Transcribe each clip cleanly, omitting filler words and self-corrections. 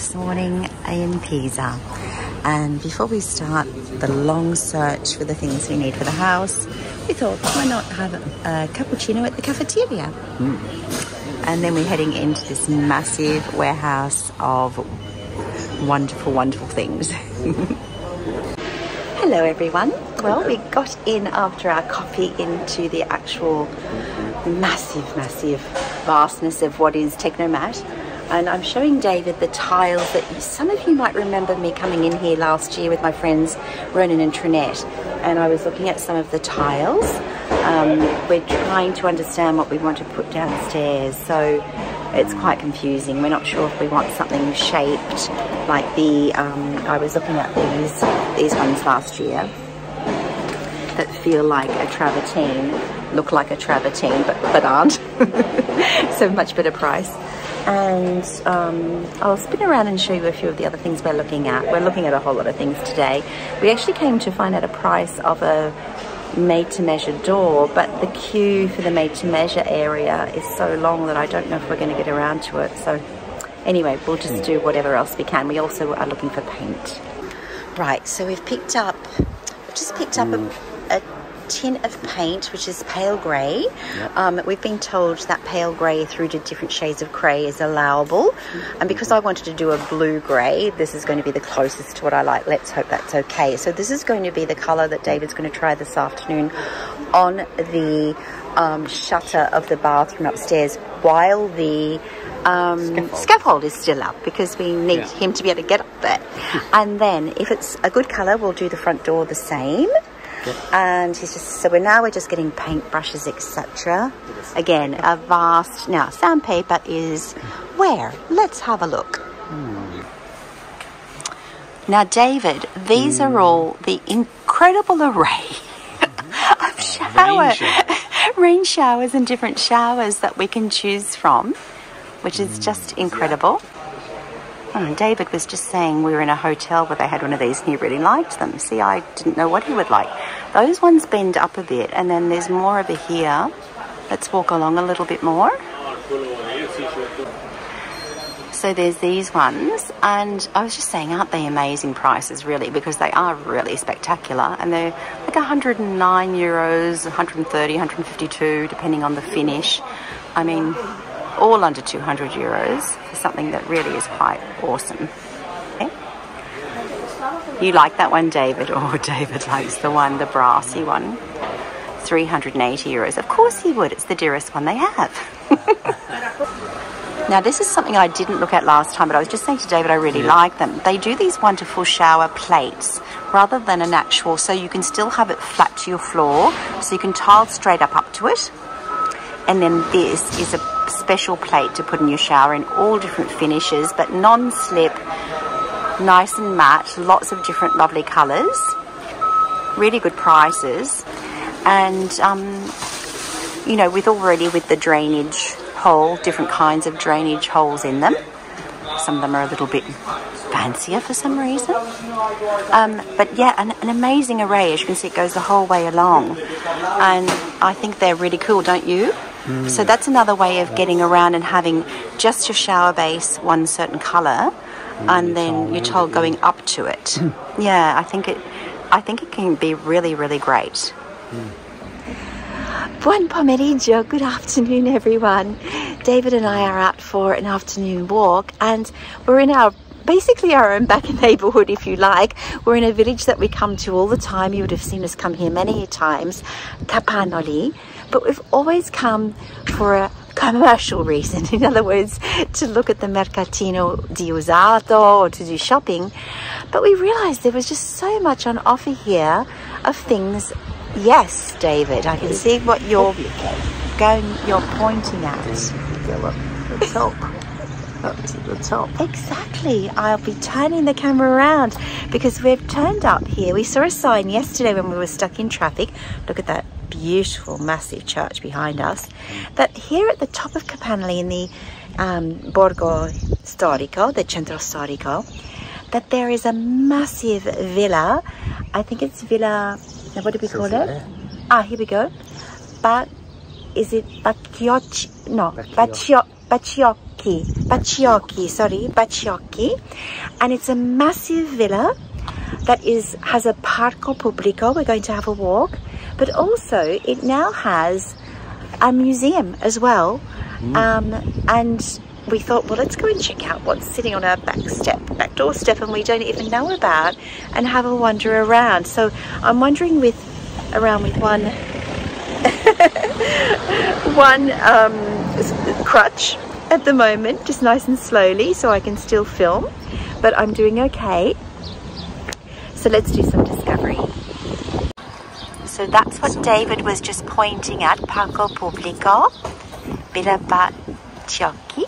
this morning in Pisa, and before we start the long search for the things we need for the house, we thought, why not have a cappuccino at the cafeteria? And then we're heading into this massive warehouse of wonderful, wonderful things. Hello everyone. Well, we got in after our coffee into the actual massive vastness of what is Technomat, and I'm showing David the tiles that some of you might remember me coming in here last year with my friends Ronan and Trinette, and I was looking at some of the tiles. We're trying to understand what we want to put downstairs, so it's quite confusing. We're not sure if we want something shaped like the I was looking at these ones last year that feel like a travertine, look like a travertine but aren't. So much better price. And I'll spin around and show you a few of the other things we're looking at. We're looking at a whole lot of things today. We actually came to find out a price of a made-to-measure door, but the queue for the made-to-measure area is so long that I don't know if we're going to get around to it. So anyway, we'll just do whatever else we can. We also are looking for paint. Right, so we've just picked up a tin of paint, which is pale grey. We've been told that pale grey through to different shades of grey is allowable, and because I wanted to do a blue grey, this is going to be the closest to what I like. Let's hope that's okay. So this is going to be the colour that David's going to try this afternoon on the shutter of the bathroom upstairs while the scaffold is still up, because we need him to be able to get up there. And then if it's a good colour, we'll do the front door the same. And he's just, so we're just getting paint brushes, etc. Again, a vast, now sandpaper is where? Let's have a look. Now David, these are all the incredible array of rain showers and different showers that we can choose from, which is just incredible. And David was just saying we were in a hotel where they had one of these and he really liked them. See, I didn't know what he would like. Those ones bend up a bit, and then there's more over here. Let's walk along a little bit more. So there's these ones, and I was just saying, aren't they amazing prices really, because they are really spectacular, and they're like 109 euros, 130, 152 depending on the finish. I mean, all under 200 euros for something that really is quite awesome. Okay. You like that one, David? Oh, David likes the brassy one. 380 euros. Of course he would. It's the dearest one they have. Now, this is something I didn't look at last time, but I was just saying to David I really like them. They do these wonderful shower plates rather than an actual, so you can still have it flat to your floor, so you can tile straight up to it. And then this is a special plate to put in your shower in all different finishes, but non-slip, nice and matte, lots of different lovely colours, really good prices. And you know, with the drainage hole, different kinds of drainage holes in them. Some of them are a little bit fancier for some reason, but yeah, an amazing array. As you can see, it goes the whole way along, and I think they're really cool, don't you? So that's another way of getting around and having just your shower base one certain colour, and then your tile going up to it. Yeah, I think it can be really, really great. Buon pomeriggio, good afternoon everyone. David and I are out for an afternoon walk, and we're in basically our own back neighbourhood, if you like. We're in a village that we come to all the time. You would have seen us come here many times, Capanoli, but we've always come for a commercial reason. In other words, to look at the mercatino di usato or to do shopping. But we realised there was just so much on offer here of things. Yes, David, I can see what you're pointing at. Go up the top. Up to the top. Exactly. I'll be turning the camera around because we've turned up here. We saw a sign yesterday when we were stuck in traffic. Look at that beautiful, massive church behind us. That here at the top of Capanoli in the Borgo Storico, the Centro Storico, that there is a massive villa. I think it's Villa... Now, what do we call it? Ah, here we go. But is it Bacciocchi? No, Baciocchi, and it's a massive villa that has a parco pubblico. We're going to have a walk, but also it now has a museum as well. And we thought, well, let's go and check out what's sitting on our back doorstep and we don't even know about, and have a wander around. So I'm wandering around with one crutch at the moment, just nice and slowly, so I can still film, but I'm doing okay. So let's do some discovery. So that's what David was just pointing at, Parco Pubblico, Villa Baciocchi.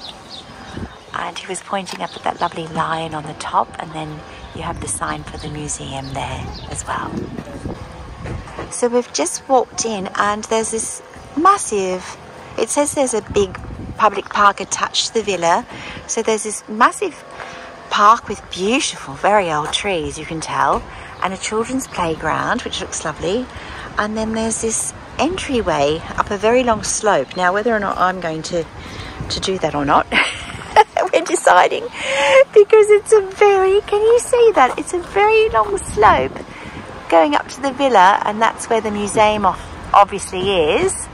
And he was pointing up at that lovely lion on the top, and then you have the sign for the museum there as well. So we've just walked in and there's this massive, it says there's a big public park attached to the villa. So there's this massive park with beautiful, very old trees, you can tell, and a children's playground, which looks lovely. And then there's this entryway up a very long slope. Now, whether or not I'm going to do that or not, we're deciding, because it's a very, can you see that? It's a very long slope going up to the villa, and that's where the museum obviously is.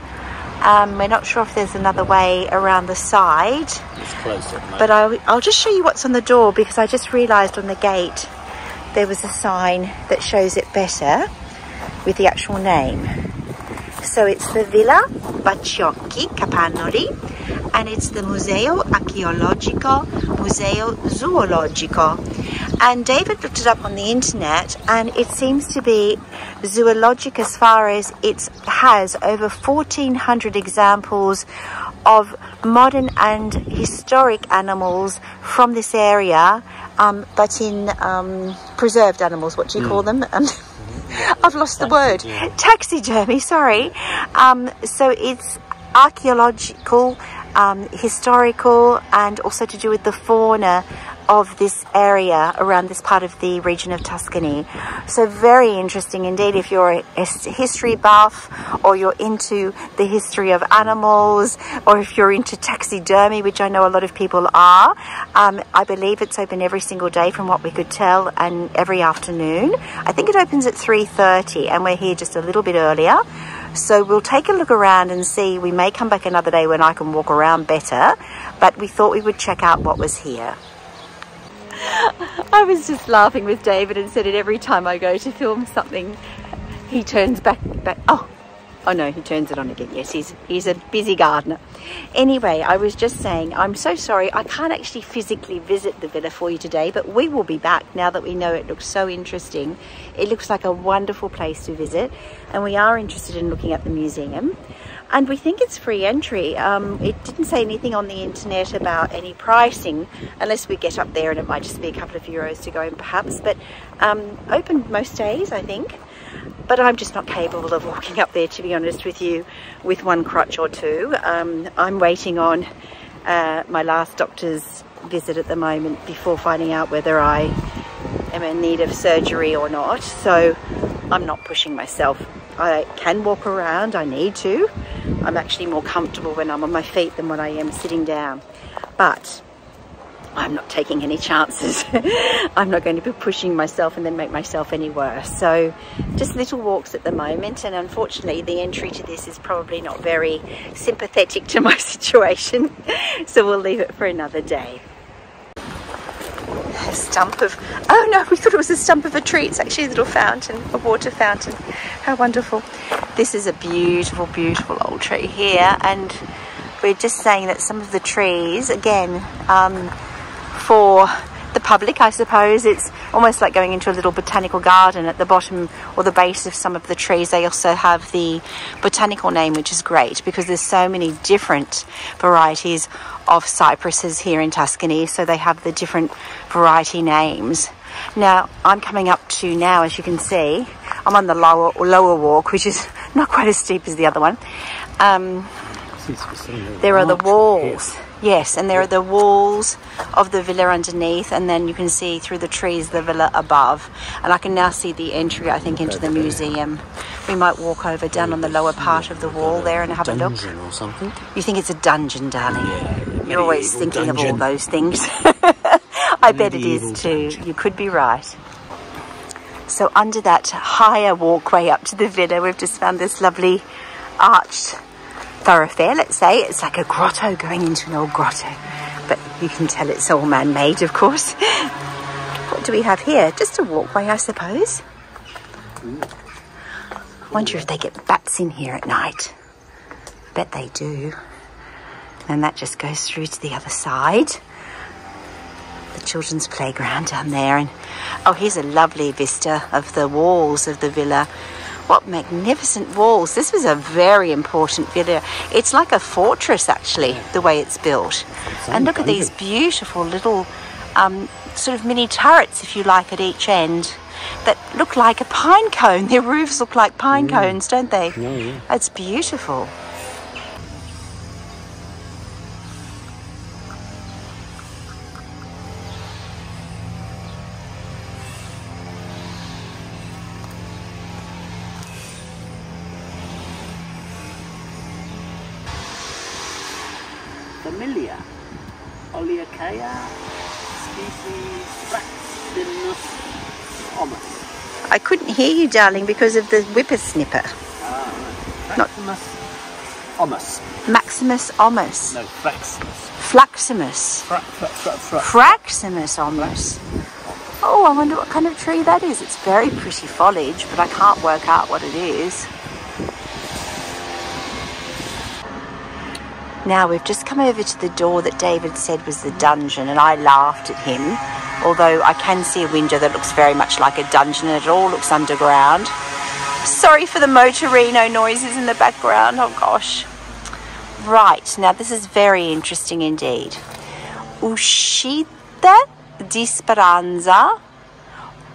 We're not sure if there's another way around the side. It's closer, but I'll just show you what's on the door, because I just realised on the gate there was a sign that shows it better with the actual name. So it's the Villa Baciocchi Capannoli, and it's the Museo Archeologico, Museo Zoologico. And David looked it up on the internet, and it seems to be zoologic as far as it has over 1,400 examples of modern and historic animals from this area, but in preserved animals. What do you call them? I've lost the word. Taxidermy, sorry. So it's archaeological, historical, and also to do with the fauna of this area around this part of the region of Tuscany. So very interesting indeed if you're a history buff, or you're into the history of animals, or if you're into taxidermy, which I know a lot of people are. I believe it's open every single day from what we could tell, and every afternoon. I think it opens at 3:30, and we're here just a little bit earlier. So we'll take a look around and see. We may come back another day when I can walk around better, but we thought we would check out what was here. I was just laughing with David and said it every time I go to film something, he turns back. Oh no, he turns it on again. Yes, he's a busy gardener. Anyway, I was just saying, I'm so sorry I can't actually physically visit the villa for you today, but we will be back now that we know it looks so interesting. It looks like a wonderful place to visit, and we are interested in looking at the museum. And we think it's free entry. It didn't say anything on the internet about any pricing, unless we get up there and it might just be a couple of euros to go in perhaps. But open most days, I think. But I'm just not capable of walking up there, to be honest with you, with one crutch or two. I'm waiting on my last doctor's visit at the moment before finding out whether I am in need of surgery or not. So I'm not pushing myself. I can walk around, I need to. I'm actually more comfortable when I'm on my feet than when I am sitting down. But I'm not taking any chances. I'm not going to be pushing myself and then make myself any worse. So just little walks at the moment, and unfortunately the entry to this is probably not very sympathetic to my situation. So we'll leave it for another day. A stump of, oh no, we thought it was a stump of a tree. It's actually a little fountain, a water fountain. How wonderful. This is a beautiful, beautiful old tree here, and we're just saying that some of the trees, again, for the public, I suppose, it's almost like going into a little botanical garden. At the bottom or the base of some of the trees, they also have the botanical name, which is great because there's so many different varieties of cypresses here in Tuscany, so they have the different variety names. Now I'm coming up to, now as you can see, I'm on the lower walk, which is not quite as steep as the other one. There are the walls. Yes, and there are the walls of the villa underneath, and then you can see through the trees the villa above. And I can now see the entry, I think, into the museum. We might walk over down on the lower part of the wall there and have a look. Dungeon or something? You think it's a dungeon, darling? Yeah, You're always thinking of all those things. I bet it is too. You could be right. So under that higher walkway up to the villa, we've just found this lovely arched thoroughfare, let's say. It's like a grotto going into an old grotto. But you can tell it's all man-made, of course. What do we have here? Just a walkway, I suppose. I wonder if they get bats in here at night. Bet they do. And that just goes through to the other side. The children's playground down there. And oh, here's a lovely vista of the walls of the villa. What magnificent walls. This was a very important villa. It's like a fortress, actually, the way it's built. And look at these beautiful little sort of mini turrets, if you like, at each end that look like a pine cone. Their roofs look like pine cones, don't they? Yeah. It's beautiful. Familia, Oleacea, species Fraxinus omus. I couldn't hear you, darling, because of the whippersnipper. Fraximus omus. Maximus omus. No, Fraximus. Flaximus. Fraximus omus. Oh, I wonder what kind of tree that is. It's very pretty foliage, but I can't work out what it is. Now, we've just come over to the door that David said was the dungeon, and I laughed at him, although I can see a window that looks very much like a dungeon, and it all looks underground. Sorry for the motorino noises in the background. Oh, gosh. Right, now this is very interesting indeed. Uscite di speranza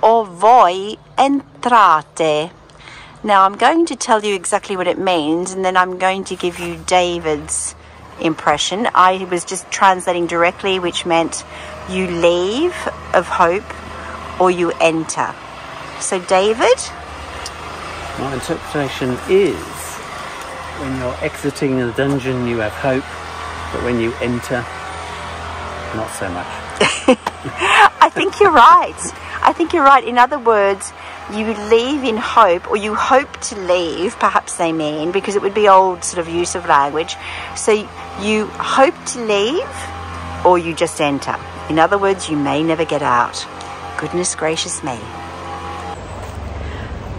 o voi entrate. Now, I'm going to tell you exactly what it means, and then I'm going to give you David's impression. I was just translating directly, which meant you leave of hope or you enter. So David? My interpretation is when you're exiting the dungeon you have hope, but when you enter, not so much. I think you're right. I think you're right. In other words, you leave in hope, or you hope to leave, perhaps they mean, because it would be old sort of use of language. So you hope to leave, or you just enter. In other words, you may never get out. Goodness gracious me.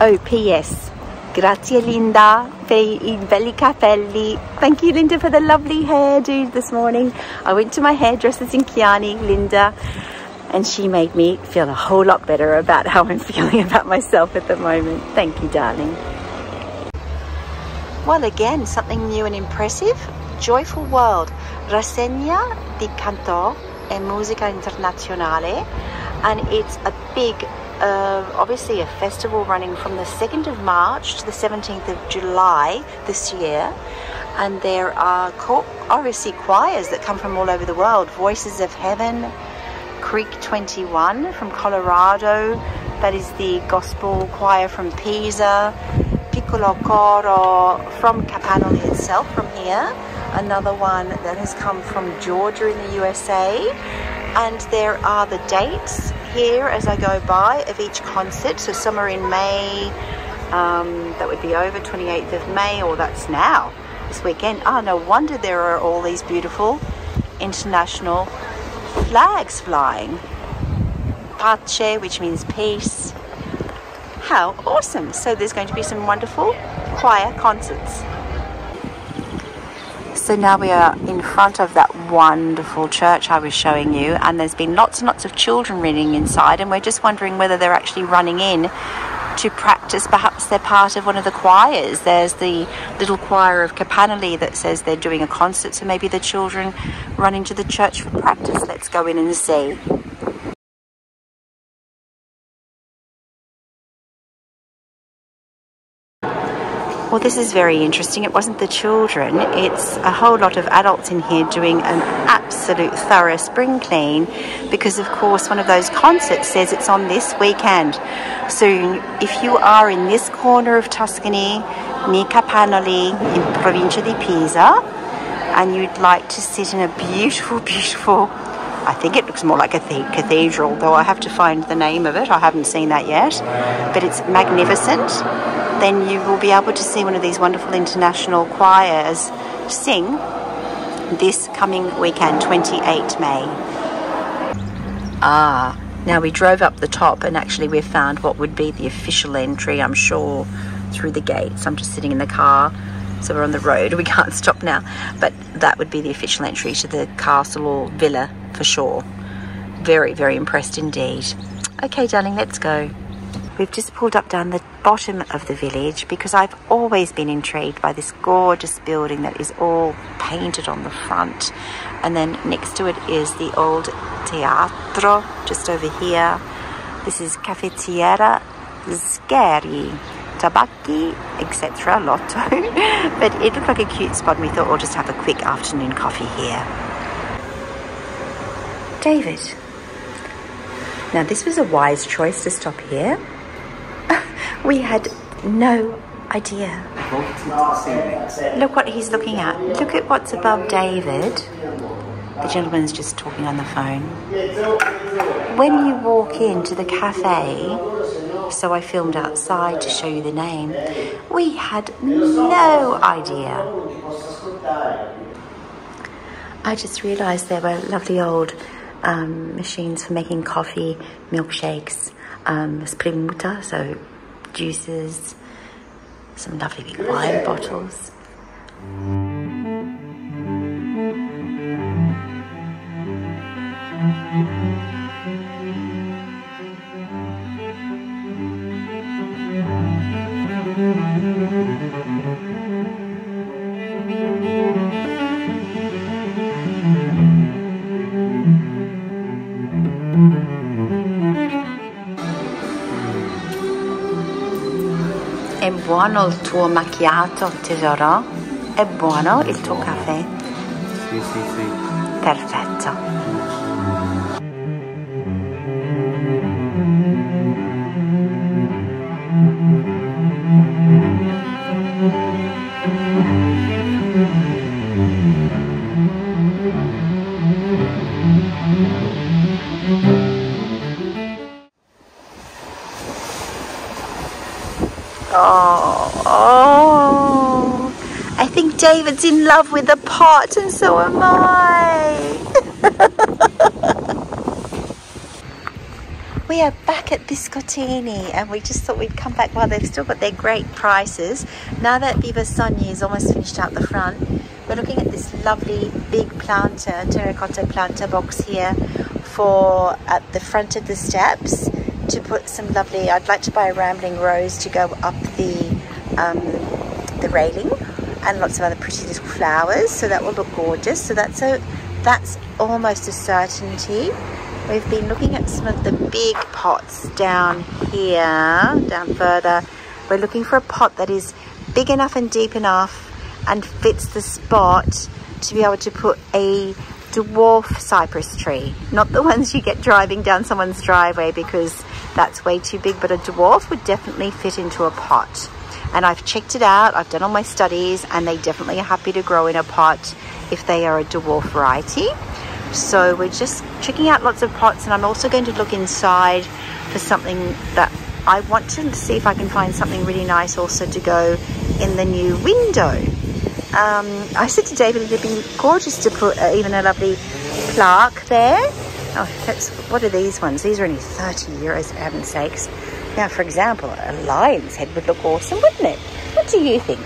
Oh, P.S. Grazie Linda per I belli capelli. Thank you, Linda, for the lovely hairdo this morning. I went to my hairdresser's in Chianni, Linda, and she made me feel a whole lot better about how I'm feeling about myself at the moment. Thank you, darling. Well, again, something new and impressive. Joyful World, Rassegna di Canto e Musica Internazionale. And it's a big, obviously a festival running from the 2nd of March to the 17th of July this year. And there are obviously choirs that come from all over the world. Voices of Heaven, Creek 21 from Colorado, that is the gospel choir from Pisa, Piccolo Coro from Capanoli itself, from here, another one that has come from Georgia in the USA, and there are the dates here as I go by of each concert. So some are in May, that would be over 28th of May, or that's now, this weekend. Oh, no wonder there are all these beautiful international flags flying. Pace, which means peace. How awesome. So there's going to be some wonderful choir concerts. So now we are in front of that wonderful church I was showing you, and there's been lots and lots of children running inside, and we're just wondering whether they're actually running in to practice. Perhaps they're part of one of the choirs. There's the little choir of Capanoli that says they're doing a concert, so maybe the children run into the church for practice. Let's go in and see. Well, this is very interesting. It wasn't the children, it's a whole lot of adults in here doing an absolute thorough spring clean, because of course one of those concerts says it's on this weekend. So if you are in this corner of Tuscany, near Capanoli, in Provincia di Pisa, and you'd like to sit in a beautiful, beautiful, I think it looks more like a cathedral, though I have to find the name of it. I haven't seen that yet, but it's magnificent. Then you will be able to see one of these wonderful international choirs sing this coming weekend, 28 May. Now we drove up the top and actually we found what would be the official entry, I'm sure, through the gates. I'm just sitting in the car, so we're on the road, we can't stop now, but that would be the official entry to the castle or villa for sure. Very, very impressed indeed. Okay, darling, let's go. We've just pulled up down the bottom of the village because I've always been intrigued by this gorgeous building that is all painted on the front, and then next to it is the old teatro just over here. This is Caffettiera Sgheri, tabacchi, etc. Lotto. But it looked like a cute spot and we thought we'll just have a quick afternoon coffee here. David, now this was a wise choice to stop here. We had no idea. Look what he's looking at. Look at what's above David. The gentleman's just talking on the phone. When you walk into the cafe, so I filmed outside to show you the name, we had no idea. I just realised there were lovely old machines for making coffee, milkshakes, spremuta, so juices, some lovely big wine bottles. È buono il tuo macchiato, tesoro? È buono il tuo caffè? Sì, sì, sì. Perfetto. Oh, I think David's in love with the pot and so am I. We are back at Biscottini and we just thought we'd come back while they've still got their great prices. Now that Vivasogni is almost finished out the front, we're looking at this lovely big planter, terracotta planter box here for at the front of the steps to put some lovely, I'd like to buy a rambling rose to go up the railing, and lots of other pretty little flowers, so that will look gorgeous. So that's almost a certainty. We've been looking at some of the big pots down here, down further. We're looking for a pot that is big enough and deep enough and fits the spot to be able to put a dwarf cypress tree, not the ones you get driving down someone's driveway because that's way too big, but a dwarf would definitely fit into a pot. And I've checked it out, I've done all my studies, and they definitely are happy to grow in a pot if they are a dwarf variety. So we're just checking out lots of pots, and I'm also going to look inside for something that I want to see if I can find something really nice also to go in the new window. I said to David it'd be gorgeous to put even a lovely plaque there. Oh, what are these ones? These are only 30 euros, for heaven's sakes. Now, for example, a lion's head would look awesome, wouldn't it? What do you think?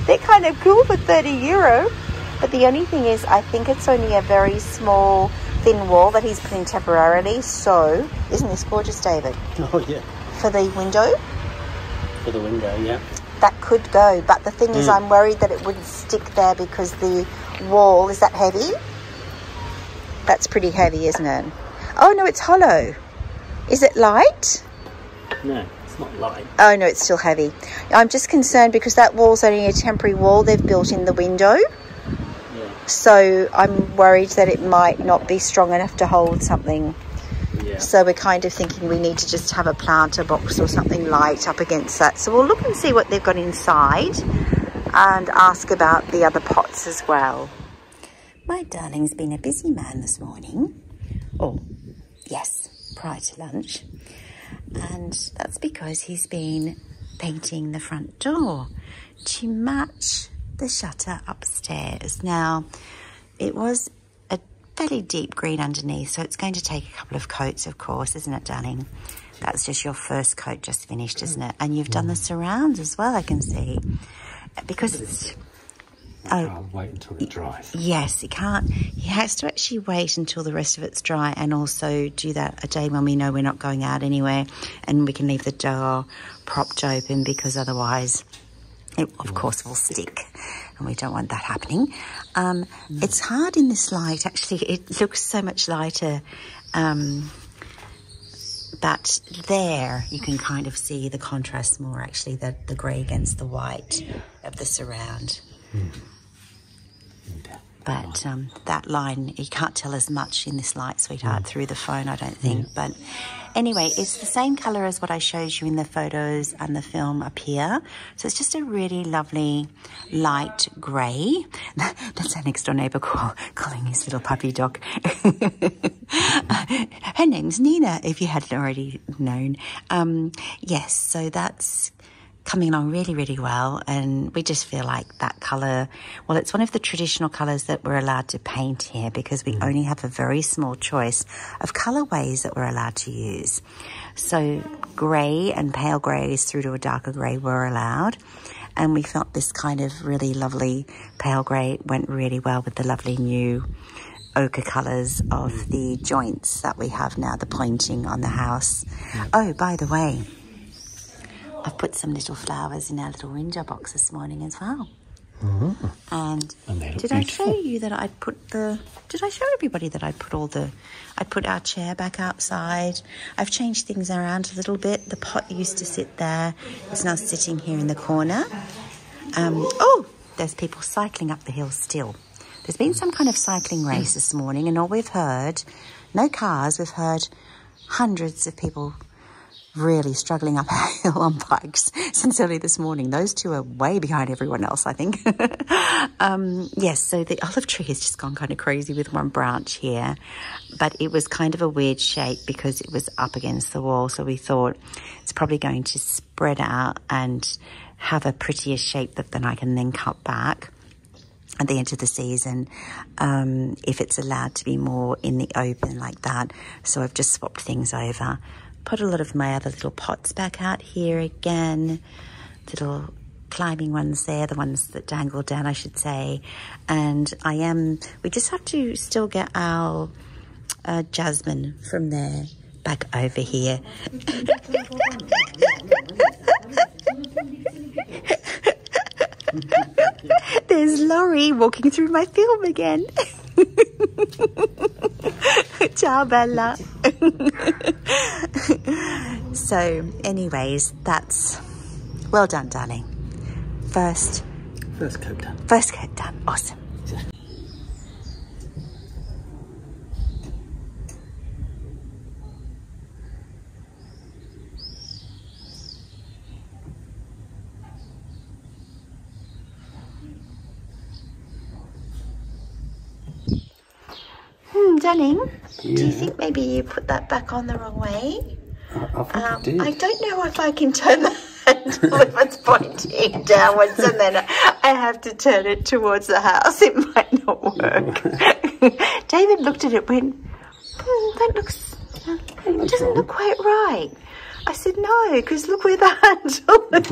They're kind of cool for 30 euro. But the only thing is, I think it's only a very small, thin wall that he's put in temporarily. So, isn't this gorgeous, David? Oh, yeah. For the window? For the window, yeah. That could go. But the thing is, I'm worried that it wouldn't stick there because the wall, is that heavy? That's pretty heavy, isn't it? Oh, no, it's hollow. Is it light? No, it's not light. Oh, no, it's still heavy. I'm just concerned because that wall's only a temporary wall they've built in the window. Yeah. So I'm worried that it might not be strong enough to hold something. Yeah. So we're kind of thinking we need to just have a planter box or something light up against that. So we'll look and see what they've got inside. and ask about the other pots as well. My darling's been a busy man this morning. Oh, yes, prior to lunch. And that's because he's been painting the front door to match the shutter upstairs. Now, it was a fairly deep green underneath, so it's going to take a couple of coats, of course, isn't it, darling? That's just your first coat just finished, isn't it? And you've done the surrounds as well, I can see. Because it's... I'll wait until it dries. Yes, he can't. He has to actually wait until the rest of it's dry, and also do that a day when we know we're not going out anywhere, and we can leave the door propped open, because otherwise it, of course, will stick, and we don't want that happening. It's hard in this light. Actually, it looks so much lighter. But there you can kind of see the contrast more, actually, the grey against the white of the surround. But that line, you can't tell as much in this light, sweetheart, through the phone, I don't think. But anyway, it's the same colour as what I showed you in the photos and the film up here. So it's just a really lovely light grey. That's our next door neighbour calling his little puppy dog. Her name's Nina, if you hadn't already known. Yes, so that's coming along really, really well, and we just feel like that colour, well, it's one of the traditional colours that we're allowed to paint here, because we only have a very small choice of colourways that we're allowed to use. So grey and pale greys through to a darker grey were allowed, and we felt this kind of really lovely pale grey went really well with the lovely new ochre colours of the joints that we have now, the pointing on the house. Oh, by the way, I've put some little flowers in our little window box this morning as well. And did I show you that I'd put did I show everybody that I'd put our chair back outside? I've changed things around a little bit. The pot used to sit there. It's now sitting here in the corner. Oh, there's people cycling up the hill still. There's been some kind of cycling race this morning, and all we've heard, no cars, we've heard hundreds of people really struggling up a hill on bikes since early this morning. Those two are way behind everyone else, I think. Yes, so the olive tree has just gone kind of crazy with one branch here, but it was kind of a weird shape because it was up against the wall, so we thought it's probably going to spread out and have a prettier shape that then I can then cut back at the end of the season, if it's allowed to be more in the open like that. So I've just swapped things over. Put a lot of my other little pots back out here again. Little climbing ones there, the ones that dangle down, I should say. And we just have to still get our jasmine from there back over here. There's Laurie walking through my film again. Ciao, Bella. So, anyways, that's well done, darling. First coat done. First coat done. Awesome. Darling, yeah. Do you think maybe you put that back on the wrong way? I think I did. I don't know if I can turn the handle if it's pointing downwards and then I have to turn it towards the house. It might not work. David looked at it and went, it doesn't look quite right. I said, no, because look where the handle is.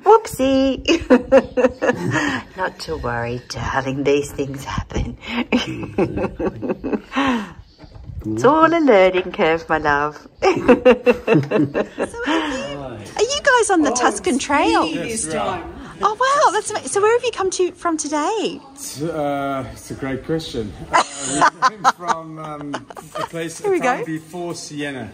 Whoopsie. Not to worry, darling. These things happen. It's all a learning curve, my love. So are you guys on the Tuscan Trail? This time. Oh, wow. That's amazing. So where have you come from today? It's a great question. We came from a town before Siena.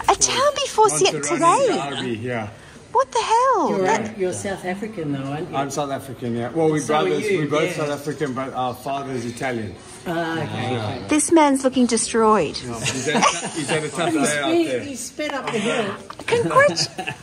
A town before Siena today? Yeah. What the hell? You're South African though, aren't you? I'm South African, yeah. Well, we're both South African, but our father is Italian. Okay. This man's looking destroyed. No, he's had a tough day out there. He's sped up the hill.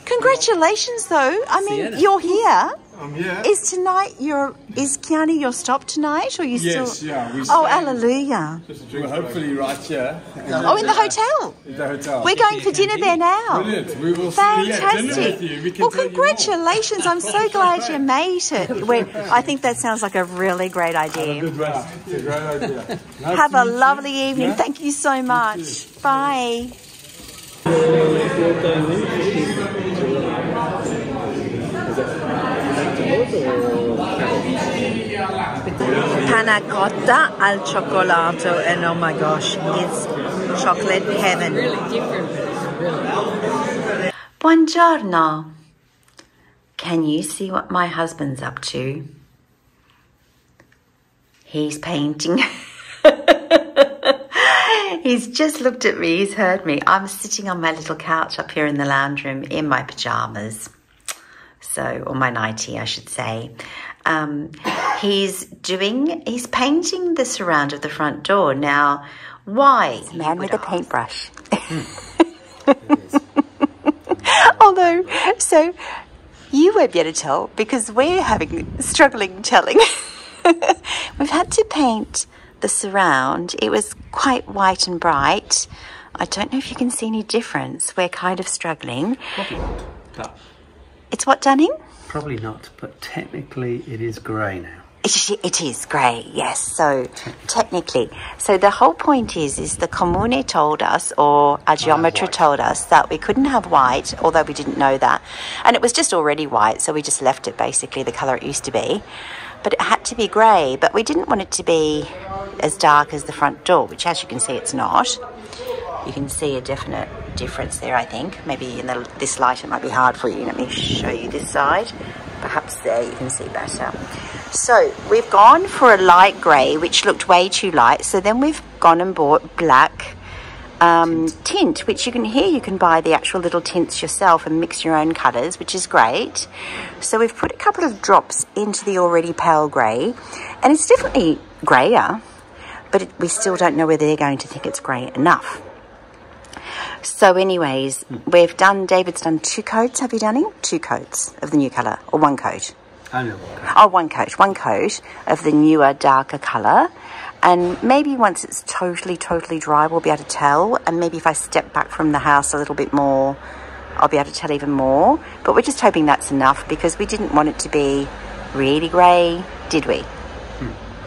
Congratulations, though. I mean, you're here. Yeah. Is Chianni your stop tonight, or you still? Yes, yeah. Oh, hallelujah! We're hopefully right here. Oh, in the hotel. In the hotel. We're going for dinner there now. Brilliant. We will Fantastic. dinner with you. We can well, tell congratulations! I'm so glad you made it. I think that sounds like a really great idea. Good rest. It's a great idea. Nice Have to a meet you. lovely evening. Yeah? Thank you so much. Bye. Panna cotta al cioccolato, and oh my gosh, it's chocolate heaven. Buongiorno. Can you see what my husband's up to? He's painting. He's just looked at me, he's heard me. I'm sitting on my little couch up here in the lounge room in my pajamas. Or my nightie, I should say. He's painting the surround of the front door. Now, why? Man with a paintbrush. Although, so you won't be able to tell because we're struggling telling. We've had to paint the surround. It was quite white and bright. I don't know if you can see any difference. We're kind of struggling. Probably not. It's what, Dunning? Probably not, but technically it is grey now. It is grey, yes. So technically, so the whole point is the Comune told us, or our geometer told us, that we couldn't have white, although we didn't know that, and it was just already white, so we just left it basically the colour it used to be. But it had to be grey, but we didn't want it to be as dark as the front door, which, as you can see, it's not. You can see a definite difference there, I think. Maybe in this light it might be hard for you. Let me show you this side. Perhaps there you can see better. So we've gone for a light grey, which looked way too light. So then we've gone and bought black tint, which you can buy the actual little tints yourself and mix your own colours, which is great. So we've put a couple of drops into the already pale grey, and it's definitely greyer, but we still don't know whether they're going to think it's grey enough. So anyways, David's done 2 coats, have you done it? 2 coats of the new colour, or 1 coat? I know 1 coat. Oh, 1 coat. 1 coat of the newer, darker colour. And maybe once it's totally dry, we'll be able to tell. And maybe if I step back from the house a little bit more, I'll be able to tell even more. But we're just hoping that's enough, because we didn't want it to be really grey, did we?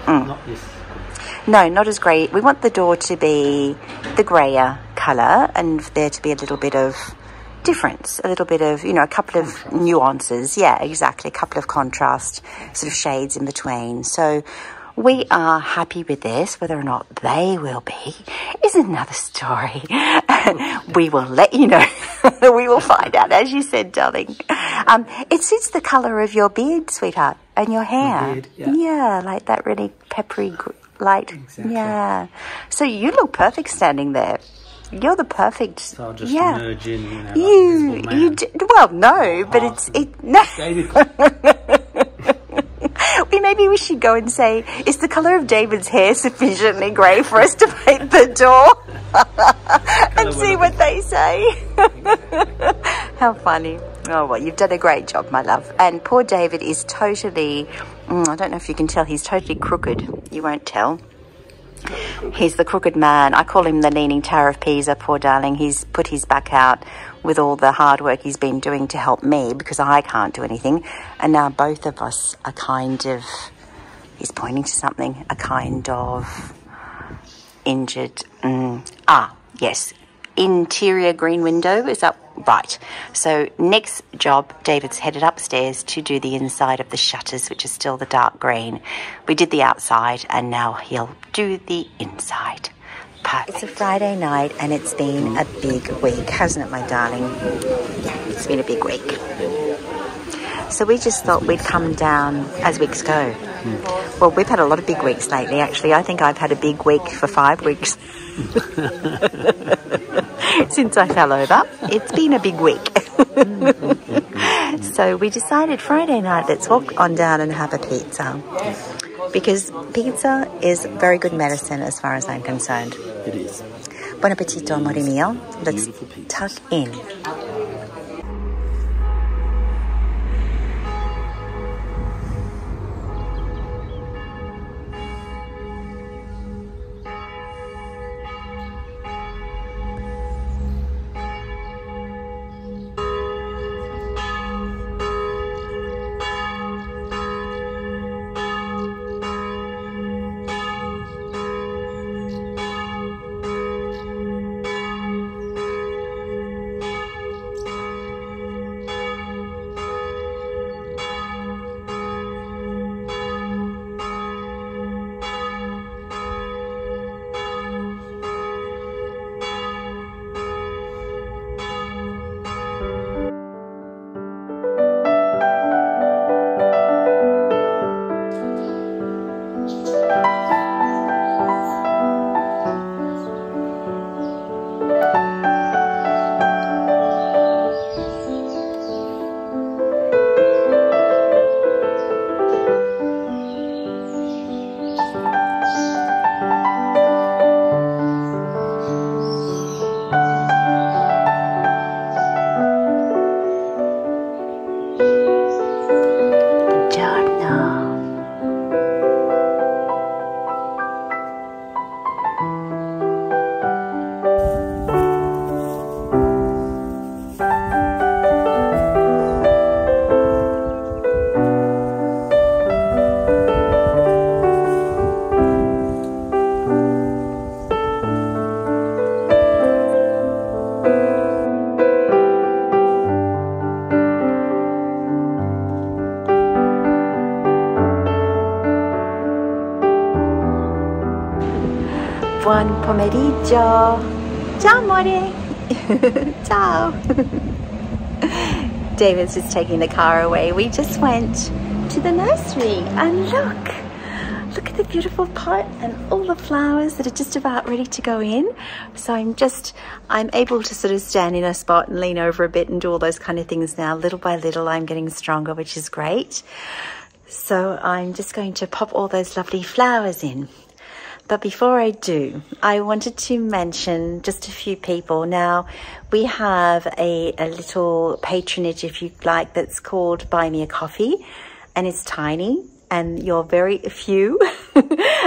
Not this. No, not as grey. We want the door to be the greyer colour, and there to be a little bit of difference, a little bit of, a couple of nuances. Yeah, exactly. A couple of contrast sort of shades in between. So we are happy with this. Whether or not they will be is another story. We will let you know. We will find out, as you said, darling. It suits the colour of your beard, sweetheart, and your hair. Beard, yeah. Yeah, like that really peppery light. Exactly. Yeah. So you look perfect standing there. You're the perfect. So I'll just merge in, like well, no, but no. Maybe we should go and say, is the colour of David's hair sufficiently grey for us to paint the door? And see what they say. How funny. Oh, well, you've done a great job, my love. And poor David is totally, I don't know if you can tell, he's totally crooked. You won't tell. He's the crooked man. I call him the Leaning Tower of Pisa, poor darling. He's put his back out with all the hard work he's been doing to help me, because I can't do anything. And now both of us are kind of, he's pointing to something, a kind of injured, yes, interior green window is up. Right, so next job, David's headed upstairs to do the inside of the shutters, which is still the dark green. We did the outside, and now he'll do the inside. Perfect. It's a Friday night, and it's been a big week, hasn't it, my darling? Yeah, it's been a big week. So we just thought we'd come down as weeks go. Well, we've had a lot of big weeks lately, actually. I think I've had a big week for 5 weeks. Since I fell over. It's been a big week. So we decided Friday night, let's walk on down and have a pizza. Because pizza is very good medicine as far as I'm concerned. It is. Buon appetito, amore mio. Let's tuck in. pomeriggio. Ciao amore. Ciao. David's just taking the car away. We just went to the nursery and look at the beautiful pot and all the flowers that are just about ready to go in. So I'm able to sort of stand in a spot and lean over a bit and do all those kind of things now. Little by little I'm getting stronger, which is great. So I'm just going to pop all those lovely flowers in. But before I do, I wanted to mention just a few people. Now, we have a little patronage, if you like, that's called Buy Me a Coffee, and it's tiny, and you're very few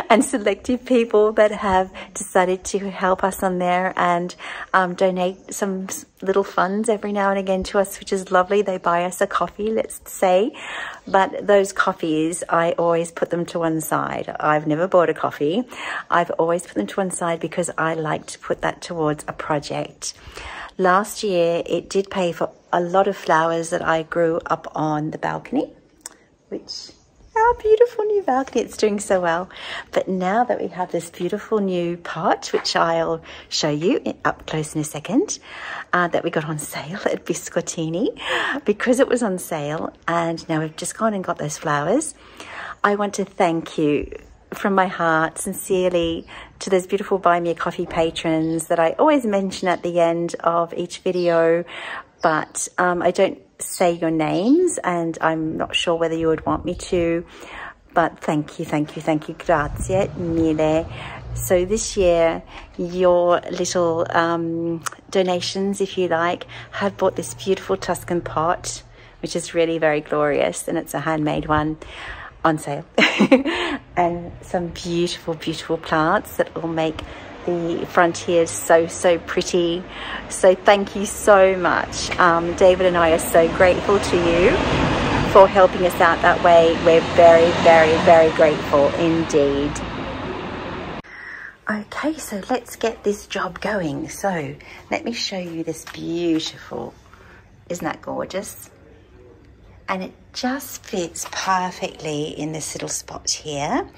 and selective people that have decided to help us on there and donate some little funds every now and again to us, which is lovely. They buy us a coffee, let's say, but those coffees, I always put them to one side. I've never bought a coffee. I've always put them to one side because I like to put that towards a project. Last year, it did pay for a lot of flowers that I grew up on the balcony, which... our beautiful new balcony, it's doing so well. But now that we have this beautiful new pot, which I'll show you up close in a second, that we got on sale at Biscottini, because it was on sale, and now we've just gone and got those flowers. I want to thank you from my heart, sincerely, to those beautiful Buy Me a Coffee patrons that I always mention at the end of each video, but I don't say your names, and I'm not sure whether you would want me to, but thank you, grazie mille. So this year, your little donations, if you like, have bought this beautiful Tuscan pot, which is really very glorious, and it's a handmade one, on sale. And some beautiful plants that will make the frontier so pretty. So thank you so much. David and I are so grateful to you for helping us out that way. We're very grateful indeed. Okay, so let's get this job going. So let me show you this beautiful, isn't that gorgeous? And it just fits perfectly in this little spot here.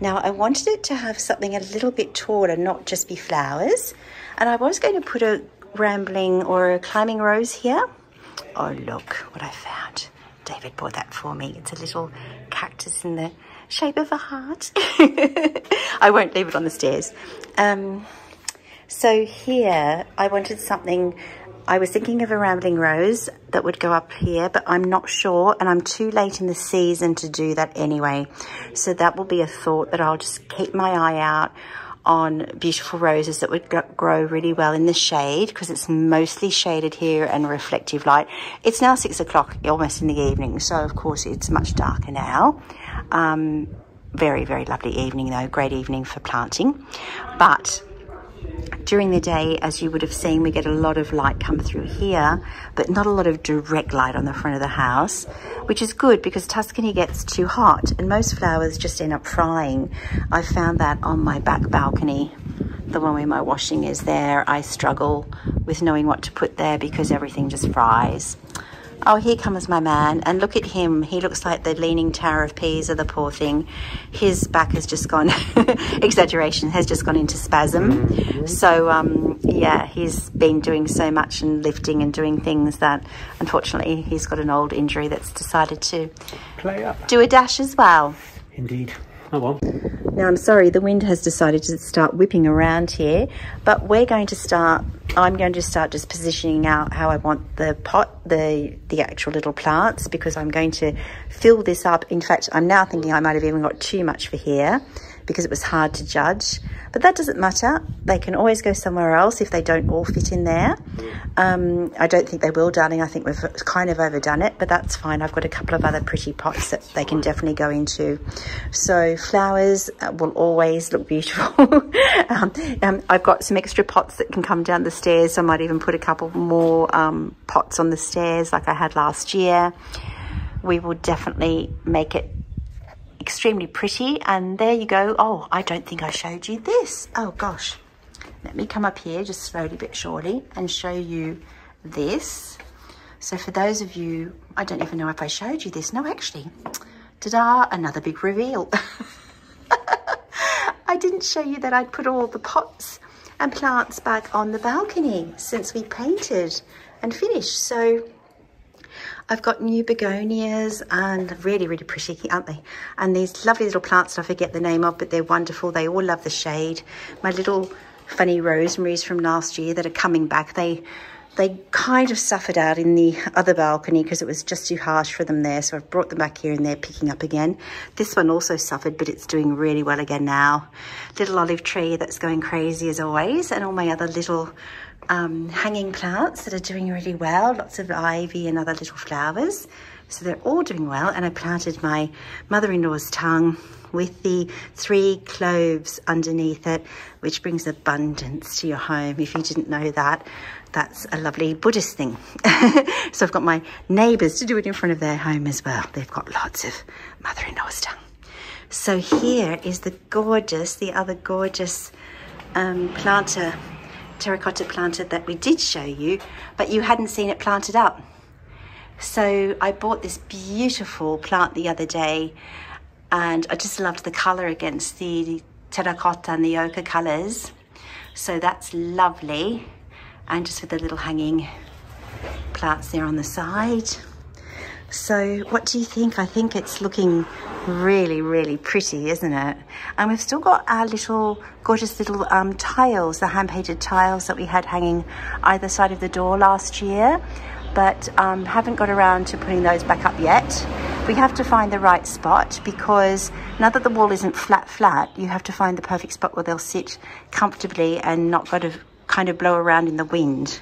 Now, I wanted it to have something a little bit taller, not just be flowers. And I was going to put a rambling or a climbing rose here. Oh, look what I found. David bought that for me. It's a little cactus in the shape of a heart. I won't leave it on the stairs. So here, I wanted something... I was thinking of a rambling rose that would go up here, but I'm not sure, and I'm too late in the season to do that anyway. So that will be a thought that I'll just keep my eye out on beautiful roses that would grow really well in the shade, because it's mostly shaded here and reflective light. It's now 6 o'clock, almost in the evening, so of course it's much darker now. Very lovely evening though, great evening for planting. But during the day, as you would have seen, we get a lot of light come through here, but not a lot of direct light on the front of the house, which is good because Tuscany gets too hot and most flowers just end up frying. I found that on my back balcony, the one where my washing is there. I struggle with knowing what to put there because everything just fries. Oh, here comes my man, and look at him. He looks like the Leaning Tower of Pisa, the poor thing. His back has just gone, exaggeration, has just gone into spasm. So, yeah, he's been doing so much and lifting and doing things that, unfortunately, he's got an old injury that's decided to play up. Do a dash as well. Indeed. Oh well. Now, I'm sorry, the wind has decided to start whipping around here, but I'm going to start just positioning out how I want the pot, the actual little plants, because I'm going to fill this up. In fact, I'm now thinking I might have even got too much for here because it was hard to judge, but that doesn't matter. They can always go somewhere else if they don't all fit in there. I don't think they will, darling. I think we've kind of overdone it, but that's fine. I've got a couple of other pretty pots that they can definitely go into. So flowers will always look beautiful. I've got some extra pots that can come down the stairs. So I might even put a couple more pots on the stairs like I had last year. We will definitely make it extremely pretty. And there you go. Oh, I don't think I showed you this. Oh gosh, let me come up here just slowly but surely and show you this. So for those of you, I don't even know if I showed you this. No, actually, ta-da, another big reveal. I didn't show you that I'd put all the pots and plants back on the balcony since we painted and finished. So I've got new begonias, and really, really pretty, aren't they? And these lovely little plants that I forget the name of, but they're wonderful. They all love the shade. My little funny rosemaries from last year that are coming back. They kind of suffered out in the other balcony because it was just too harsh for them there. So I've brought them back here and they're picking up again. This one also suffered, but it's doing really well again now. Little olive tree that's going crazy as always, and all my other little hanging plants that are doing really well. Lots of ivy and other little flowers. So they're all doing well. And I planted my mother-in-law's tongue with the 3 cloves underneath it, which brings abundance to your home. If you didn't know that, that's a lovely Buddhist thing. So I've got my neighbours to do it in front of their home as well. They've got lots of mother-in-law's tongue. So here is the other gorgeous terracotta planter that we did show you, but you hadn't seen it planted up. So I bought this beautiful plant the other day, and I just loved the colour against the terracotta and the ochre colours. So that's lovely. And just with the little hanging plants there on the side. So what do you think? I think it's looking really, really pretty, isn't it? And we've still got our little gorgeous little tiles, the hand-painted tiles that we had hanging either side of the door last year, but haven't got around to putting those back up yet. We have to find the right spot, because now that the wall isn't flat, you have to find the perfect spot where they'll sit comfortably and not got to kind of blow around in the wind,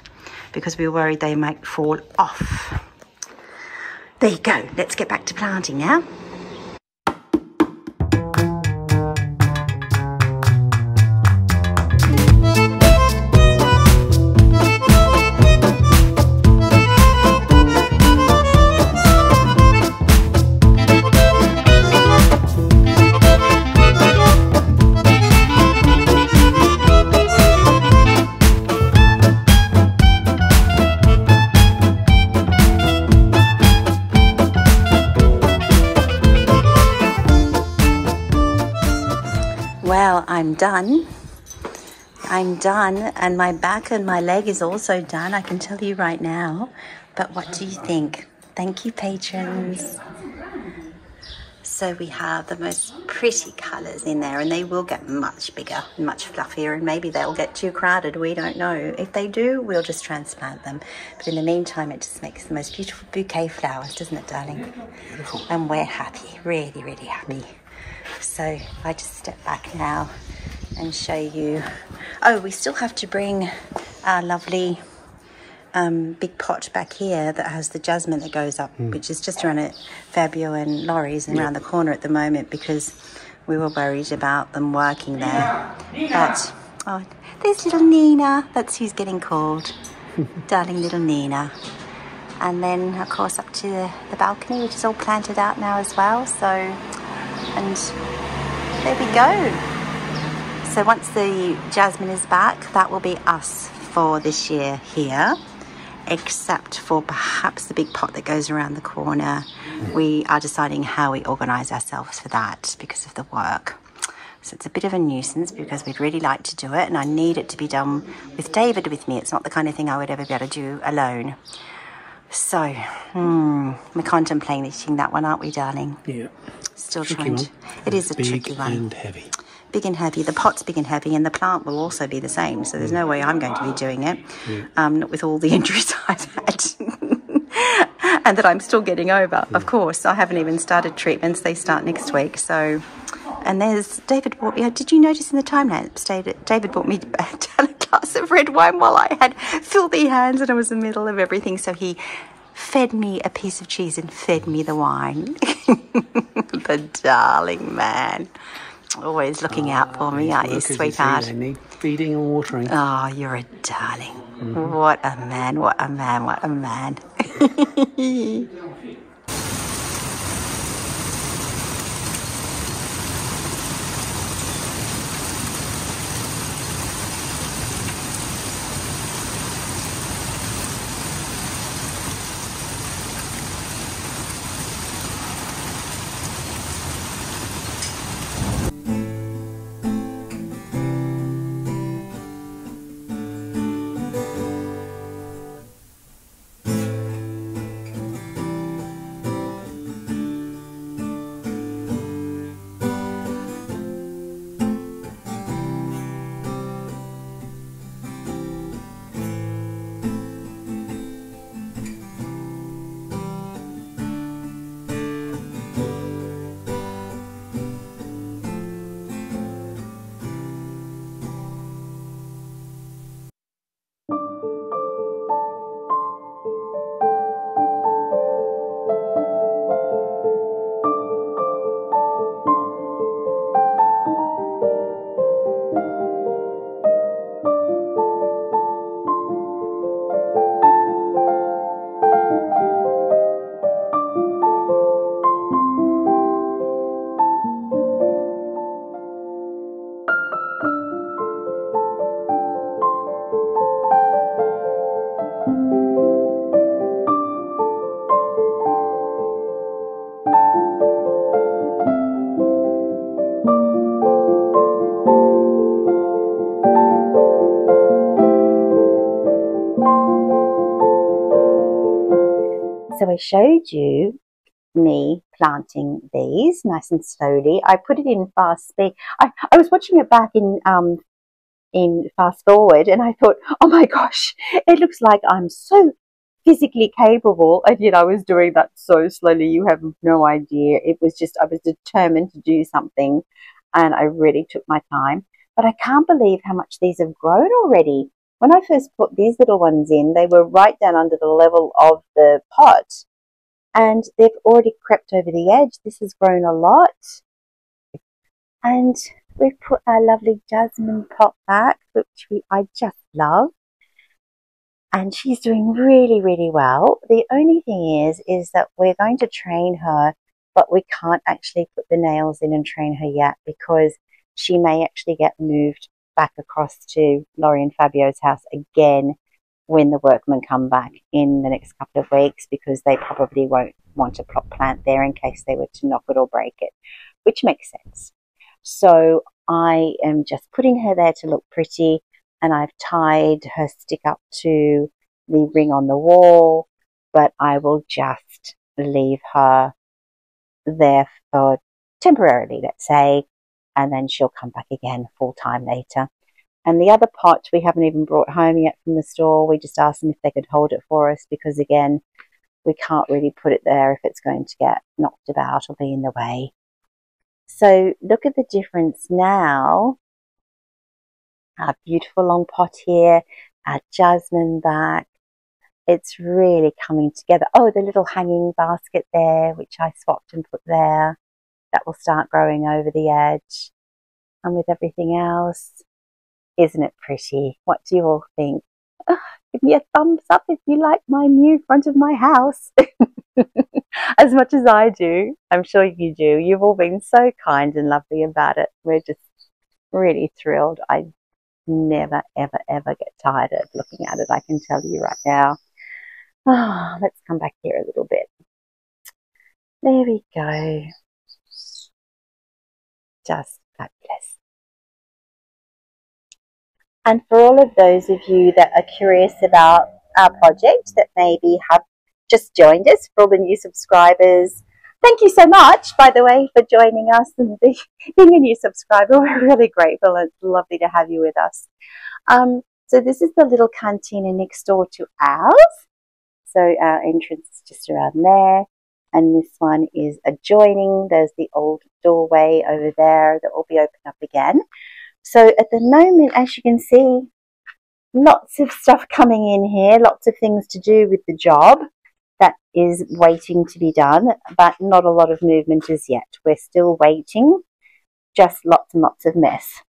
because we were worried they might fall off. There you go. Let's get back to planting now. Well, I'm done, and my back and my leg is also done, I can tell you right now. But what do you think? Thank you, patrons. So we have the most pretty colours in there, and they will get much bigger, much fluffier, and maybe they'll get too crowded, we don't know. If they do, we'll just transplant them. But in the meantime, it just makes the most beautiful bouquet of flowers, doesn't it, darling? Beautiful. And we're happy, really, really happy. So I just step back now and show you. Oh, we still have to bring our lovely big pot back here that has the jasmine that goes up, which is just around at Fabio and Laurie's and around the corner at the moment, because we were worried about them working there. But, oh, there's little Nina. That's who's getting called. Darling little Nina. And then, of course, up to the balcony, which is all planted out now as well. So, and there we go. So once the jasmine is back, that will be us for this year here, except for perhaps the big pot that goes around the corner. We are deciding how we organise ourselves for that because of the work. So it's a bit of a nuisance, because we'd really like to do it, and I need it to be done with David with me. It's not the kind of thing I would ever be able to do alone. So, we're contemplating that one, aren't we, darling? Yeah. Still trying to. It is a tricky one. Big and heavy. Big and heavy. The pot's big and heavy, and the plant will also be the same. So there's no way I'm going to be doing it. Not with all the injuries I've had. And that I'm still getting over. Of course, I haven't even started treatments. They start next week. So, and there's David bought me. Did you notice in the time lapse? David bought me a glass of red wine while I had filthy hands and I was in the middle of everything. So he fed me a piece of cheese and fed me the wine. The darling man. Always looking out for me, aren't you, sweetheart? They need feeding and watering. Oh, you're a darling. What a man, what a man, what a man. So I showed you me planting these nice and slowly. I put it in fast speed. I was watching it back in fast forward, and I thought, oh my gosh, it looks like I'm so physically capable, and yet I was doing that so slowly. You have no idea. It was just, I was determined to do something, and I really took my time. But I can't believe how much these have grown already. When I first put these little ones in, they were right down under the level of the pot, and they've already crept over the edge. This has grown a lot. And we've put our lovely jasmine pot back, which I just love. And she's doing really, really well. The only thing is that we're going to train her, but we can't actually put the nails in and train her yet, because she may actually get moved back across to Laurie and Fabio's house again when the workmen come back in the next couple of weeks, because they probably won't want to plant there in case they were to knock it or break it, which makes sense. So I am just putting her there to look pretty, and I've tied her stick up to the ring on the wall, but I will just leave her there for temporarily, let's say, and then she'll come back again full time later. And the other pot we haven't even brought home yet from the store. We just asked them if they could hold it for us, because again, we can't really put it there if it's going to get knocked about or be in the way. So look at the difference now. Our beautiful long pot here, our jasmine back. It's really coming together. Oh, the little hanging basket there, which I swapped and put there. That will start growing over the edge. And with everything else, isn't it pretty? What do you all think? Oh, give me a thumbs up if you like my new front of my house. As much as I do. I'm sure you do. You've all been so kind and lovely about it. We're just really thrilled. I never, ever, ever get tired of looking at it, I can tell you right now. Oh, let's come back here a little bit. There we go. Just fabulous. And for all of those of you that are curious about our project, that maybe have just joined us, for all the new subscribers, thank you so much, by the way, for joining us and being a new subscriber. We're really grateful. It's lovely to have you with us. So this is the little cantina next door to ours. So our entrance is just around there. And this one is adjoining. There's the old doorway over there that will be opened up again. So at the moment, as you can see, lots of stuff coming in here, lots of things to do with the job that is waiting to be done, but not a lot of movement as yet. We're still waiting, just lots and lots of mess.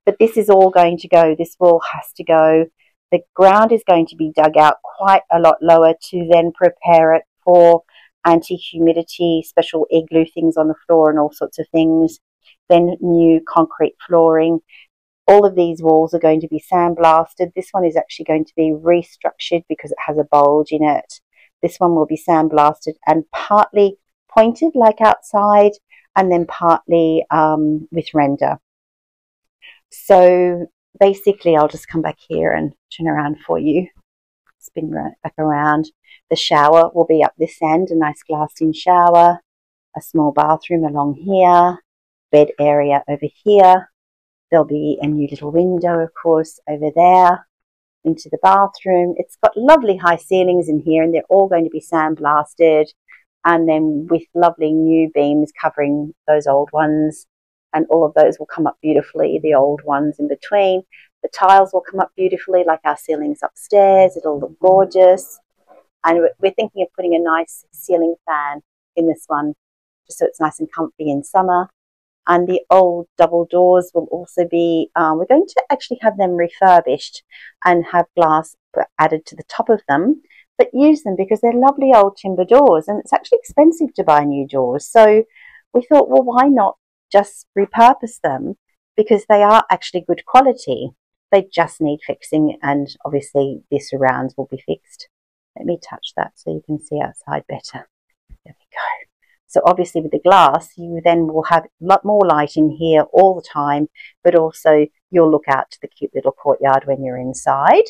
But this is all going to go, this wall has to go. The ground is going to be dug out quite a lot lower to then prepare it for anti-humidity, special igloo things on the floor and all sorts of things. Then new concrete flooring. All of these walls are going to be sandblasted. This one is actually going to be restructured because it has a bulge in it. This one will be sandblasted and partly pointed like outside, and then partly with render. So basically, I'll just come back here and turn around for you. Spin back around. The shower will be up this end, a nice glassed-in shower, a small bathroom along here, bed area over here. There'll be a new little window, of course, over there into the bathroom. It's got lovely high ceilings in here, and they're all going to be sandblasted, and then with lovely new beams covering those old ones, and all of those will come up beautifully, the old ones in between. The tiles will come up beautifully like our ceilings upstairs. It'll look gorgeous. And we're thinking of putting a nice ceiling fan in this one, just so it's nice and comfy in summer. And the old double doors will also be, we're going to actually have them refurbished and have glass added to the top of them, but use them because they're lovely old timber doors, and it's actually expensive to buy new doors. So we thought, well, why not just repurpose them, because they are actually good quality. They just need fixing, and obviously the surrounds will be fixed. Let me touch that so you can see outside better. There we go. So obviously with the glass, you then will have a lot more light in here all the time, but also you'll look out to the cute little courtyard when you're inside.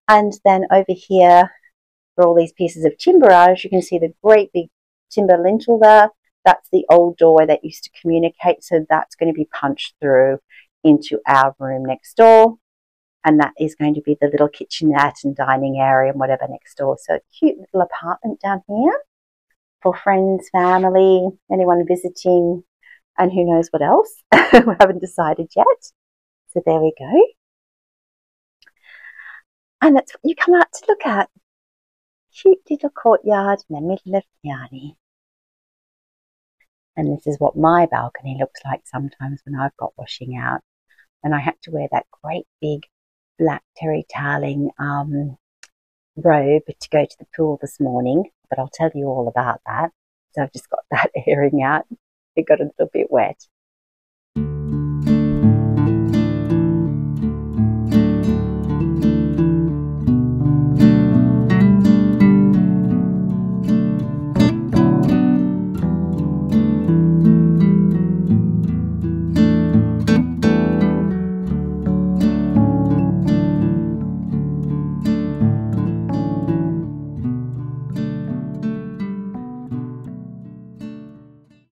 And then over here, for all these pieces of timberage. You can see the great big timber lintel there. That's the old doorway that used to communicate, so that's going to be punched through into our room next door, and that is going to be the little kitchenette and dining area and whatever next door. So a cute little apartment down here for friends, family, anyone visiting, and who knows what else. We haven't decided yet. So there we go. And that's what you come out to look at. Cute little courtyard in the middle of Chianni. And this is what my balcony looks like sometimes when I've got washing out. And I had to wear that great big black terry toweling robe to go to the pool this morning. But I'll tell you all about that. So I've just got that airing out. It got a little bit wet.